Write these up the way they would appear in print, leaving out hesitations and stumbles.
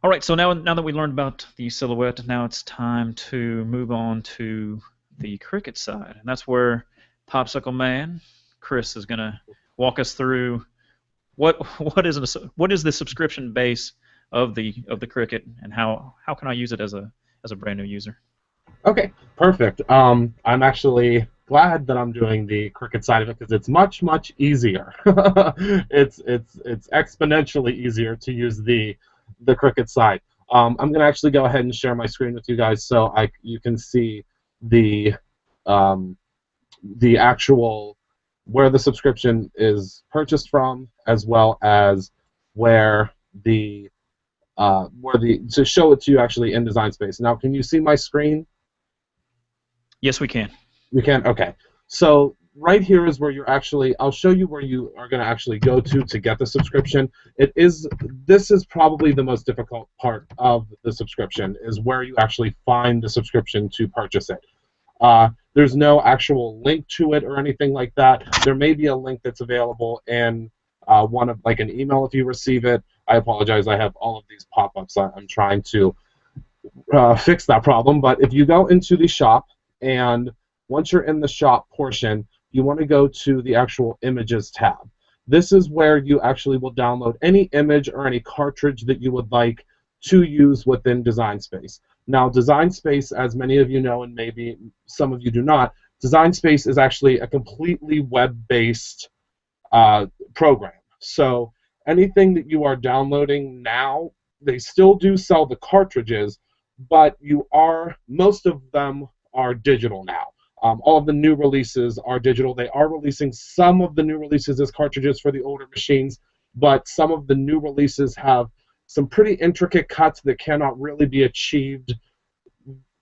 All right, so now that we learned about the silhouette, now it's time to move on to the Cricut side, and that's where Popsicle Man, Chris, is going to walk us through what what is the subscription base of the Cricut, and how can I use it as a brand new user? Okay, perfect. I'm actually glad that I'm doing the Cricut side of it because it's much easier. It's exponentially easier to use the Cricut side. I'm gonna actually go ahead and share my screen with you guys so you can see the um, the actual where the subscription is purchased from, as well as where the to show it to you actually in Design Space. Now, can you see my screen? Yes, we can. You can? Okay. So right here is where you're actually, I'll show you where you are going to actually go to get the subscription. This is probably the most difficult part of the subscription, is where you actually find the subscription to purchase it. There's no actual link to it or anything like that. There may be a link that's available in one of, like, an email if you receive it. I apologize. I have all of these pop-ups. I'm trying to fix that problem. But if you go into the shop, and once you're in the shop portion, you want to go to the actual images tab. This is where you actually will download any image or any cartridge that you would like to use within Design Space. Now, Design Space, as many of you know, and maybe some of you do not, Design Space is actually a completely web-based program. So anything that you are downloading now, they still do sell the cartridges, but most of them are digital now. All of the new releases are digital. They are releasing some of the new releases as cartridges for the older machines, but some of the new releases have some pretty intricate cuts that cannot really be achieved,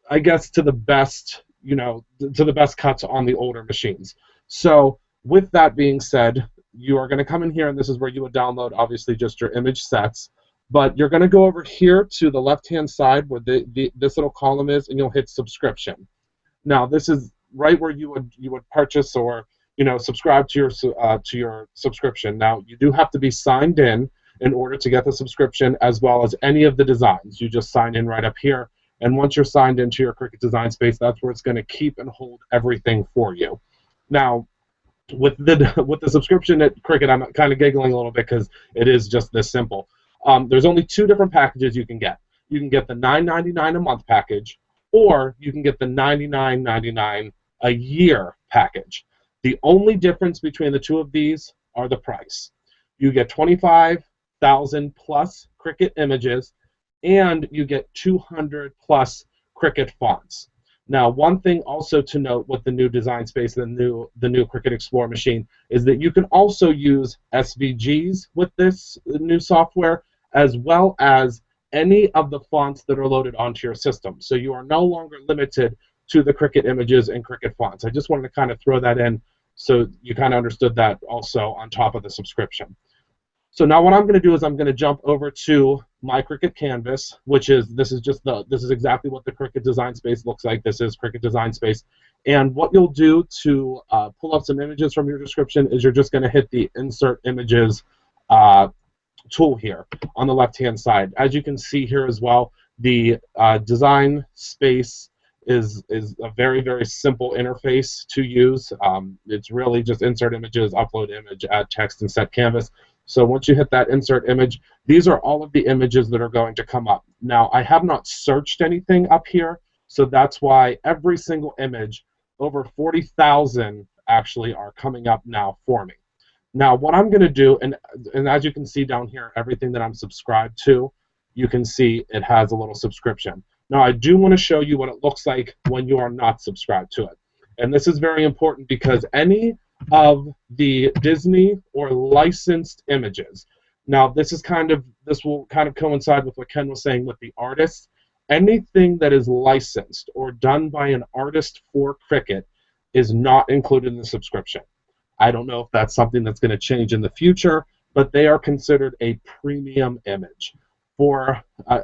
I guess, to the best, to the best cuts on the older machines. So with that being said, you are going to come in here, and this is where you would download, obviously, just your image sets. But you're going to go over here to the left-hand side where this little column is, and you'll hit subscription. Now, this is right where you would purchase or subscribe to your subscription. Now, you do have to be signed in order to get the subscription, as well as any of the designs. You just sign in right up here, and once you're signed into your Cricut Design Space, that's where it's going to keep and hold everything for you. Now, with the subscription at Cricut, I'm kind of giggling a little bit because it is just this simple. There's only two different packages you can get. You can get the $9.99 a month package, or you can get the $99.99 a year package. The only difference between the two of these are the price. You get 25,000 plus Cricut images, and you get 200 plus Cricut fonts. Now, one thing also to note with the new Design Space, the new Cricut Explore machine, is that you can also use SVGs with this new software, as well as any of the fonts that are loaded onto your system. So you are no longer limited to the Cricut images and Cricut fonts. I just wanted to kind of throw that in so you kind of understood that also on top of the subscription. So now what I'm going to do is I'm going to jump over to my Cricut Canvas, this is exactly what the Cricut Design Space looks like. This is Cricut Design Space. And what you'll do to pull up some images from your description is you're just going to hit the Insert Images tool here on the left-hand side. As you can see here as well, the Design Space is a very simple interface to use. It's really just insert images, upload image, add text, and set canvas. So once you hit that insert image, these are all of the images that are going to come up. Now, I have not searched anything up here, so that's why every single image, over 40,000 actually, are coming up now for me. Now, what I'm going to do, and as you can see down here, everything that I'm subscribed to, you can see it has a little subscription. Now, I do want to show you what it looks like when you are not subscribed to it. And this is very important because any of the Disney or licensed images, now this will kind of coincide with what Ken was saying with the artists. Anything that is licensed or done by an artist for Cricut is not included in the subscription. I don't know if that's something that's going to change in the future, but they are considered a premium image.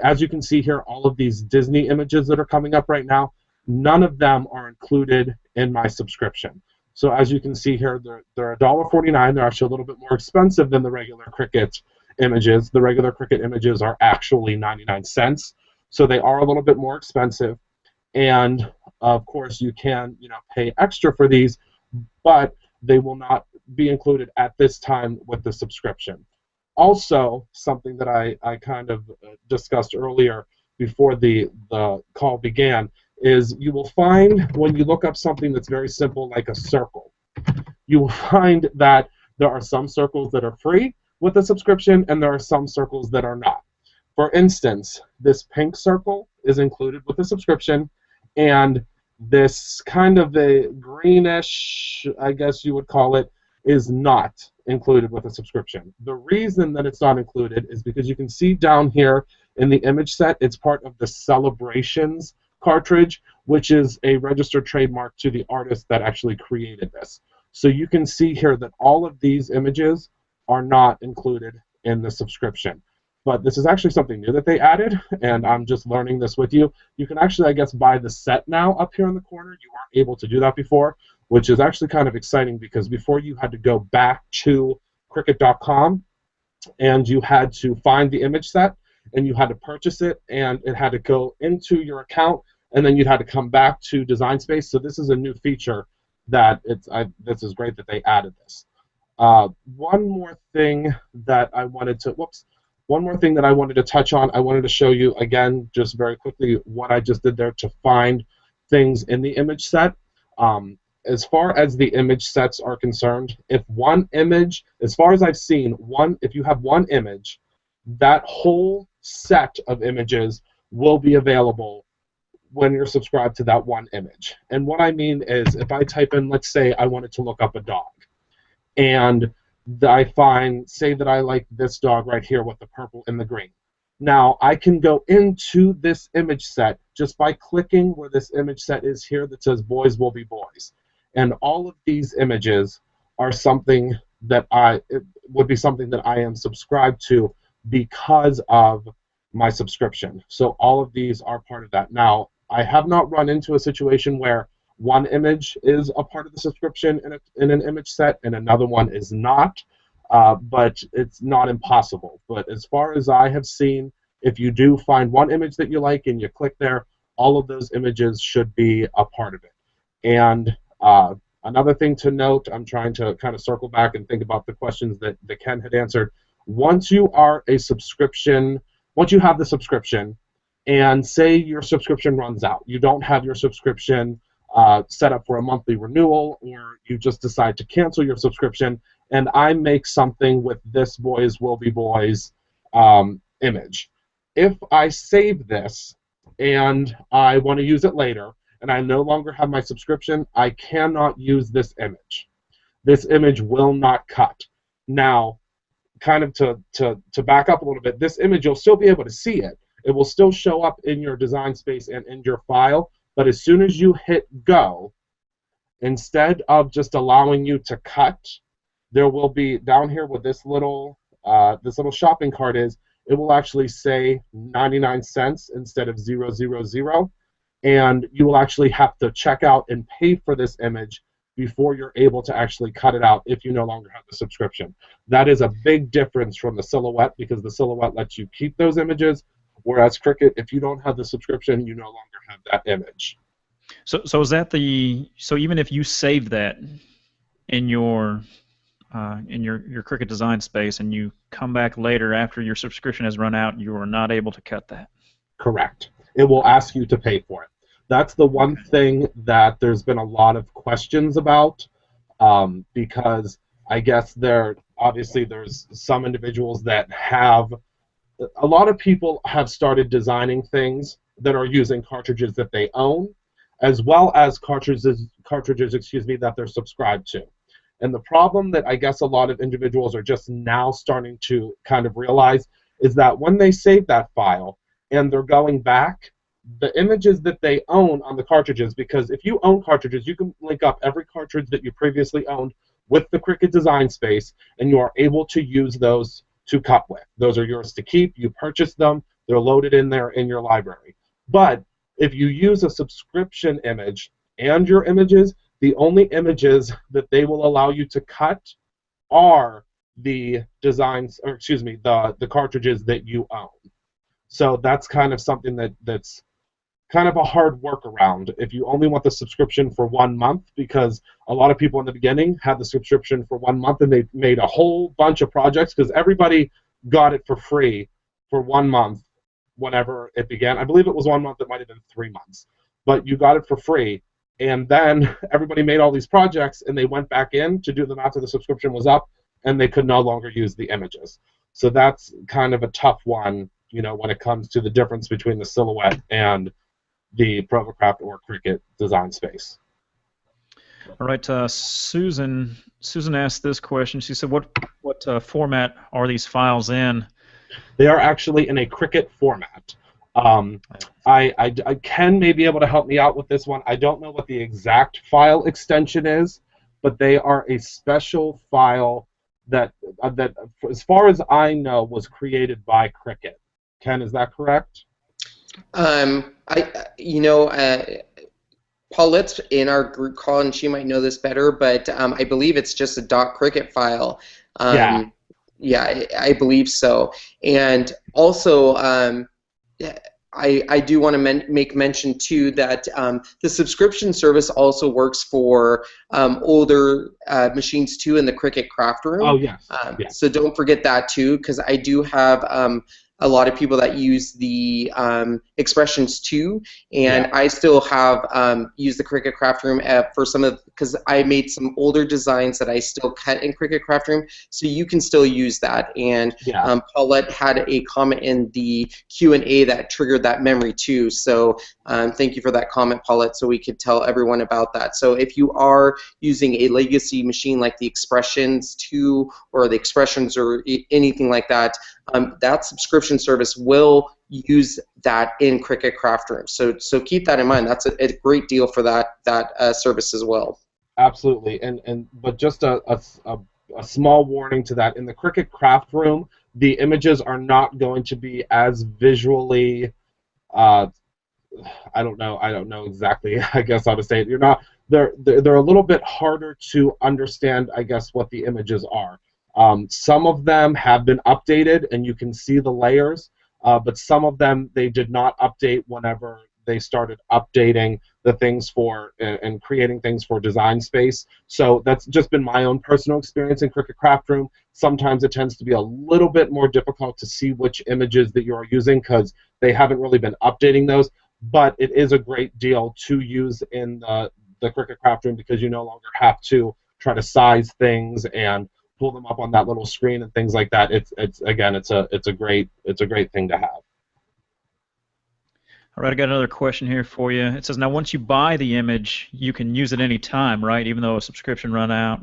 As you can see here, all of these Disney images that are coming up right now, none of them are included in my subscription. So as you can see here, they're $1.49. They're actually a little bit more expensive than the regular Cricut images. The regular Cricut images are actually 99 cents, so they are a little bit more expensive. And of course, you can, pay extra for these, but they will not be included at this time with the subscription. Also, something that I kind of discussed earlier before the call began is you will find when you look up something that's very simple like a circle, you will find that there are some circles that are free with a subscription and there are some circles that are not. For instance, this pink circle is included with a subscription, and this kind of a greenish, I guess you would call it, is not included with a subscription. The reason that it's not included is because you can see down here in the image set, it's part of the Celebrations cartridge, which is a registered trademark to the artist that actually created this. So you can see here that all of these images are not included in the subscription. But this is actually something new that they added, and I'm just learning this with you. You can actually, I guess, buy the set now up here in the corner. You weren't able to do that before, which is actually kind of exciting because before you had to go back to Cricut.com and you had to find the image set and you had to purchase it and it had to go into your account and then you'd had to come back to Design Space. So this is a new feature that this is great that they added this. One more thing that I wanted to touch on, I wanted to show you again, just very quickly, what I just did there to find things in the image set. As far as the image sets are concerned, if one image, as far as I've seen, if you have one image, that whole set of images will be available when you're subscribed to that one image. And what I mean is, if I type in, let's say I wanted to look up a dog, and I say that I like this dog right here with the purple and the green. Now, I can go into this image set just by clicking where this image set is here that says Boys Will Be Boys. And all of these images are something that would be something that I am subscribed to because of my subscription. So all of these are part of that. Now, I have not run into a situation where one image is a part of the subscription in an image set and another one is not, but it's not impossible. But as far as I have seen, if you do find one image that you like and you click there, all of those images should be a part of it. And another thing to note, I'm trying to kind of circle back and think about the questions that Ken had answered. Once you have the subscription, and say your subscription runs out, you don't have your subscription set up for a monthly renewal, or you just decide to cancel your subscription, and I make something with this Boys Will Be Boys image. If I save this and I want to use it later, and I no longer have my subscription, I cannot use this image. This image will not cut. Now, kind of to back up a little bit, this image, you'll still be able to see it. It will still show up in your Design Space and in your file, but as soon as you hit go, instead of just allowing you to cut, there will be down here where this little shopping cart is, it will actually say 99 cents instead of 000, and you will actually have to check out and pay for this image before you're able to actually cut it out if you no longer have the subscription. That is a big difference from the Silhouette, because the Silhouette lets you keep those images, whereas Cricut, if you don't have the subscription, you no longer have that image. So is that so even if you saved that in your Cricut Design Space and you come back later after your subscription has run out, you are not able to cut that? Correct. It will ask you to pay for it. That's the one thing that there's been a lot of questions about, because I guess there's some individuals that have, a lot of people have started designing things that are using cartridges that they own, as well as cartridges that they're subscribed to. And the problem that I guess a lot of individuals are just now starting to kind of realize is that when they save that file and they're going back, the images that they own on the cartridges, because if you own cartridges, you can link up every cartridge that you previously owned with the Cricut Design Space, and you are able to use those to cut with. Those are yours to keep. You purchase them. They're loaded in there in your library. But if you use a subscription image and your images, the only images that they will allow you to cut are the designs, or excuse me, the cartridges that you own. So that's kind of something that's kind of a hard workaround if you only want the subscription for 1 month, because a lot of people in the beginning had the subscription for 1 month and they made a whole bunch of projects because everybody got it for free for 1 month whenever it began. I believe it was 1 month, it might have been 3 months, but you got it for free. And then everybody made all these projects and they went back in to do them after the subscription was up and they could no longer use the images. So that's kind of a tough one, when it comes to the difference between the Silhouette and the Provocraft or Cricut design space. All right, Susan asked this question. She said, "What format are these files in?" They are actually in a Cricut format. I can maybe able to help me out with this one. I don't know what the exact file extension is, but they are a special file that as far as I know, was created by Cricut. Ken, is that correct? Paulette's in our group call, and she might know this better, but I believe it's just a .cricut file. Yeah. Yeah, I believe so. And also, I do want to make mention, too, that the subscription service also works for older machines, too, in the Cricut Craft Room. Oh, yes. Yes. So don't forget that, too, because I do have a lot of people that use the expressions too, and I still have used the Cricut Craft Room for some of, because I made some older designs that I still cut in Cricut Craft Room, so you can still use that. And Paulette had a comment in the Q&A that triggered that memory too, so thank you for that comment, Paulette, so we could tell everyone about that. So if you are using a legacy machine like the Expressions 2 or the Expressions or anything like that, that subscription service will use that in Cricut Craft Room. So keep that in mind. That's a great deal for that service as well. Absolutely. But just a small warning to that. In the Cricut Craft Room, the images are not going to be as visually I don't know exactly, I guess how to say it. They're a little bit harder to understand, I guess, what the images are. Some of them have been updated and you can see the layers, but some of them they did not update whenever they started updating the things for and creating things for Design Space. So that's just been my own personal experience in Cricut Craft Room. Sometimes it tends to be a little bit more difficult to see which images that you're using because they haven't really been updating those, but it is a great deal to use in the Cricut Craft Room because you no longer have to try to size things and pull them up on that little screen and things like that. It's a great thing to have. All right, I got another question here for you. It says, now once you buy the image, you can use it any time, right? Even though a subscription ran out.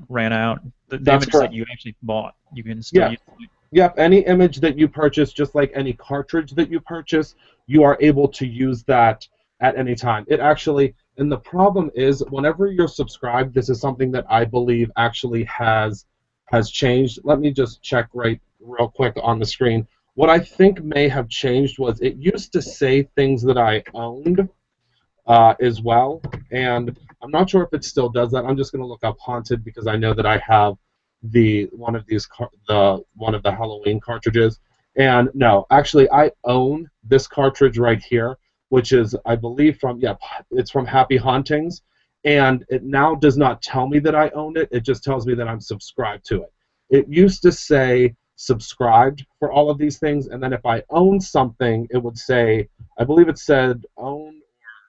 The images correct. that you actually bought, you can still use it. Yep, any image that you purchase, just like any cartridge that you purchase, you are able to use that at any time. It actually, and the problem is, whenever you're subscribed, this is something that I believe actually has changed. Let me just check real quick on the screen. What I think may have changed was it used to say things that I owned as well, and I'm not sure if it still does that. I'm just going to look up Haunted because I know that I have one of the Halloween cartridges. And no, actually, I own this cartridge right here, which is, I believe, it's from Happy Hauntings, and it now does not tell me that I own it. It just tells me that I'm subscribed to it. It used to say subscribed for all of these things, and then if I own something, it would say, I believe it said own,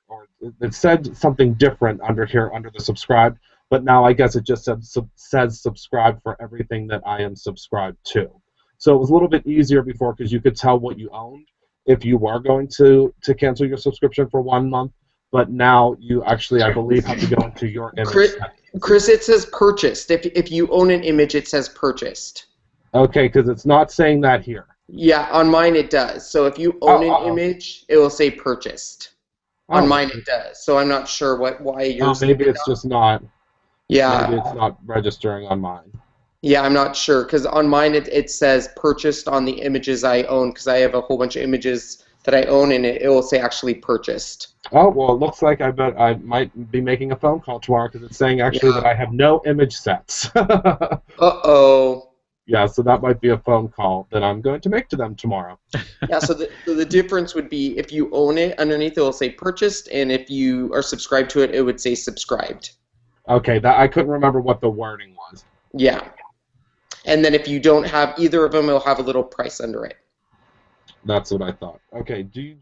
or it said something different under here under the subscribed, but now I guess it just says subscribe for everything that I am subscribed to. So it was a little bit easier before because you could tell what you owned if you were going to cancel your subscription for 1 month, but now you actually, I believe, have to go into your image. Chris, it says purchased. If you own an image, it says purchased. Okay, because it's not saying that here. Yeah, on mine it does. So if you own an image, it will say purchased. On mine it does. So I'm not sure why yours. Maybe it's just not. Yeah. Maybe it's not registering on mine. Yeah, I'm not sure because on mine it says purchased on the images I own because I have a whole bunch of images that I own and it will say actually purchased. Oh, well, it looks like I bet I might be making a phone call tomorrow because it's saying actually that I have no image sets. Uh-oh. Yeah, so that might be a phone call that I'm going to make to them tomorrow. Yeah, so the difference would be if you own it, underneath it will say purchased, and if you are subscribed to it, it would say subscribed. Okay, that I couldn't remember what the wording was. Yeah. And then if you don't have either of them, it'll have a little price under it. That's what I thought. Okay, do you